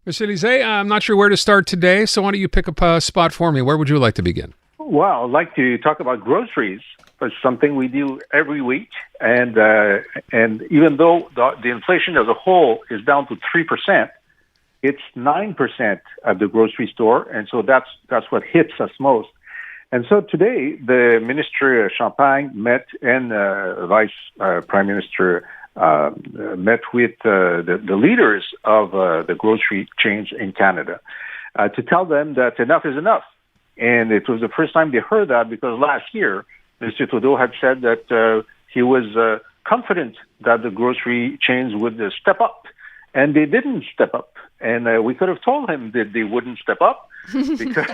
Mr. Lisée, I'm not sure where to start today, so why don't you pick up a spot for me? Where would you like to begin? Well, I'd like to talk about groceries. It's something we do every week, and even though the inflation as a whole is down to 3%, it's 9% at the grocery store, and so that's what hits us most. And so today, the Minister Champagne met and Vice Prime Minister met with the leaders of the grocery chains in Canada to tell them that enough is enough. And it was the first time they heard that because last year, Mr. Trudeau had said that he was confident that the grocery chains would step up. And they didn't step up. And we could have told him that they wouldn't step up because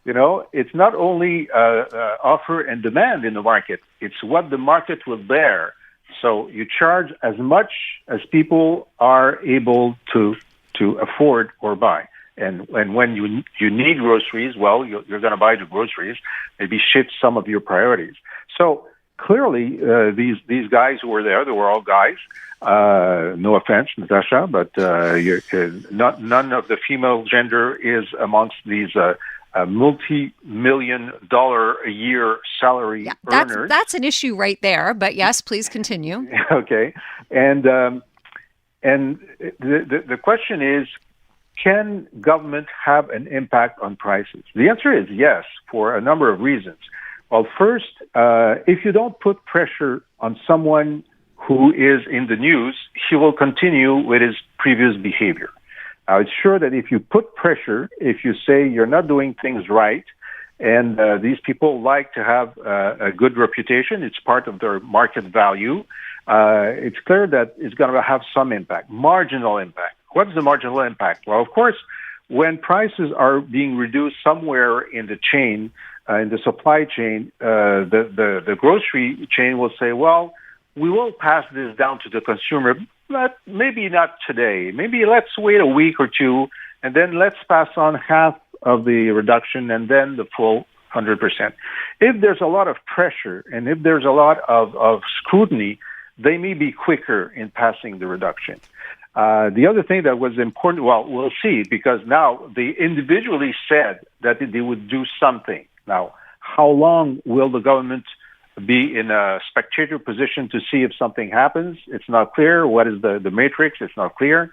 it's not only offer and demand in the market. It's what the market will bear. So you charge as much as people are able to afford or buy. And when you need groceries, well, you're going to buy the groceries, maybe shift some of your priorities. So clearly, these guys who were there, they were all guys. No offense, Natasha, but none of the female gender is amongst these multi-million-dollar a year salary earners. That's an issue right there. But yes, please continue. Okay, and the question is, can government have an impact on prices? The answer is yes, for a number of reasons. Well, first, if you don't put pressure on someone who is in the news, he will continue with his previous behavior. Now, it's sure that if you put pressure, if you say you're not doing things right, and these people like to have a good reputation, it's part of their market value, it's clear that it's going to have some impact, marginal impact. What's the marginal impact? Well, of course, when prices are being reduced somewhere in the chain, in the supply chain, the grocery chain will say, well, we will pass this down to the consumer, but maybe not today. Maybe let's wait a week or two, and then let's pass on half of the reduction and then the full 100%. If there's a lot of pressure and if there's a lot of scrutiny, they may be quicker in passing the reduction. The other thing that was important, well, we'll see, because now they individually said that they would do something. Now, how long will the government be in a spectator position to see if something happens? It's not clear. What is the matrix? It's not clear.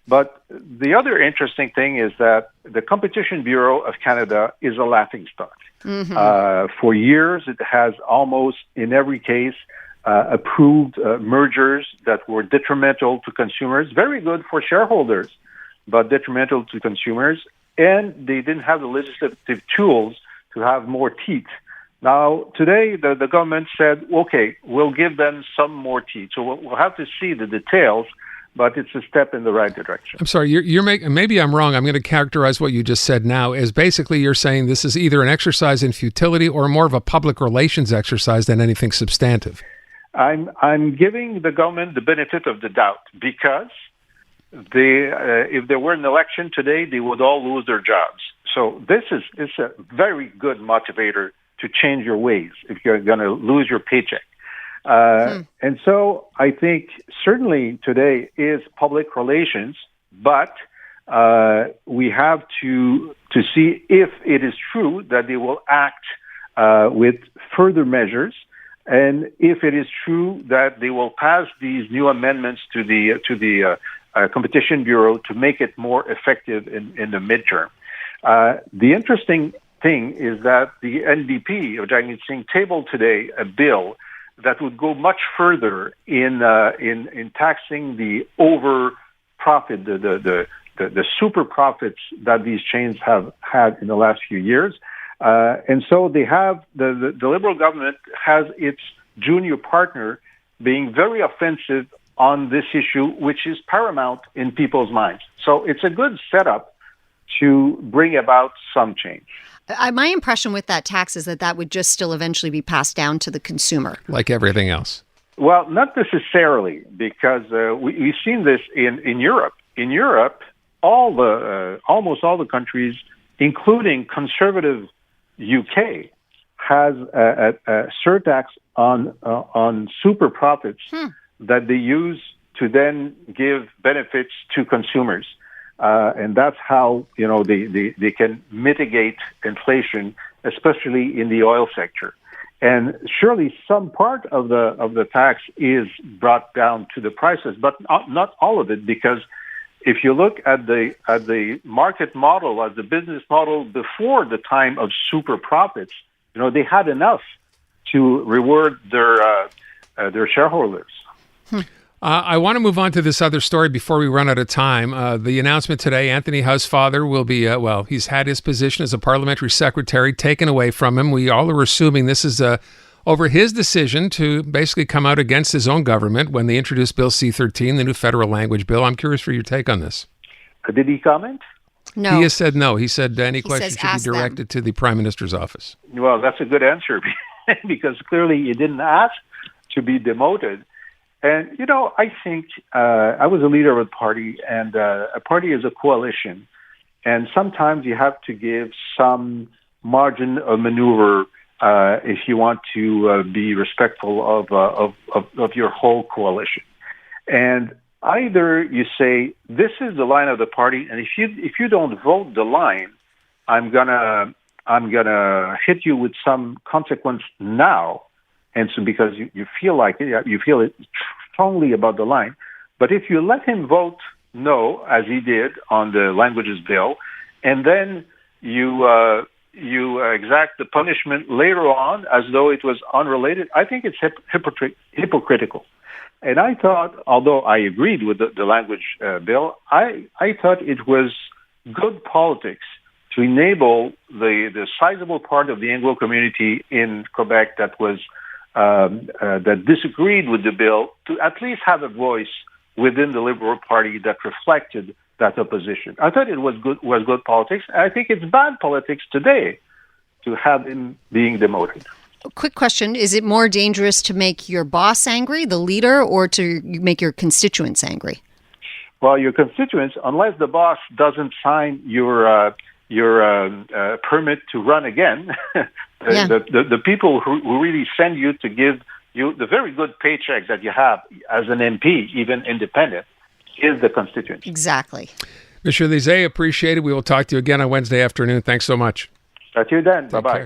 But the other interesting thing is that the Competition Bureau of Canada is a laughingstock. Mm-hmm. For years, it has almost in every case approved mergers that were detrimental to consumers, very good for shareholders, but detrimental to consumers. And they didn't have the legislative tools to have more teeth. Now, today, the government said, okay, we'll give them some more teeth. So we'll have to see the details, but it's a step in the right direction. I'm sorry, you're making, maybe I'm wrong. I'm going to characterize what you just said now as basically you're saying this is either an exercise in futility or more of a public relations exercise than anything substantive. I'm giving the government the benefit of the doubt because if there were an election today, they would all lose their jobs. So it's a very good motivator to change your ways if you're going to lose your paycheck. And so I think certainly today is public relations, but we have to see if it is true that they will act with further measures, and if it is true that they will pass these new amendments to the Competition Bureau to make it more effective in the midterm. The interesting thing is that the NDP of Jagmeet Singh tabled today a bill that would go much further in taxing the over profit, the super profits that these chains have had in the last few years. And so they have the Liberal government has its junior partner being very offensive on this issue, which is paramount in people's minds. So it's a good setup to bring about some change. My impression with that tax is that would just still eventually be passed down to the consumer. Like everything else. Well, not necessarily, because we've seen this in Europe. In Europe, almost all the countries, including conservative UK, has a surtax on super profits that they use to then give benefits to consumers. And that's how, they can mitigate inflation, especially in the oil sector. And surely some part of the tax is brought down to the prices, but not all of it, because if you look at the market model, at the business model before the time of super profits, they had enough to reward their shareholders. I want to move on to this other story before we run out of time. The announcement today, Anthony Housefather will be, he's had his position as a parliamentary secretary taken away from him. We all are assuming this is over his decision to basically come out against his own government when they introduced Bill C-13, the new federal language bill. I'm curious for your take on this. Did he comment? No. He has said no. He said any question should be directed to the Prime Minister's office. Well, that's a good answer because clearly he didn't ask to be demoted. And, I think I was a leader of a party, and a party is a coalition. And sometimes you have to give some margin of maneuver if you want to be respectful of your whole coalition. And either you say, this is the line of the party, and if you don't vote the line, I'm gonna hit you with some consequence now. And so because you feel like it, you feel it strongly about the line. But if you let him vote no, as he did on the languages bill, and then you exact the punishment later on as though it was unrelated, I think it's hypocritical. And I thought, although I agreed with the language bill, I thought it was good politics to enable the sizable part of the Anglo community in Quebec that was that disagreed with the bill to at least have a voice within the Liberal Party that reflected that opposition. I thought it was good politics. I think it's bad politics today to have him being demoted. Quick question. Is it more dangerous to make your boss angry, the leader, or to make your constituents angry? Well, your constituents, unless the boss doesn't sign your permit to run again, the people who really send you to give you the very good paycheck that you have as an MP, even independent, is the constituents. Exactly. Mr. Lisée, appreciate it. We will talk to you again on Wednesday afternoon. Thanks so much. Talk to you then. Bye-bye.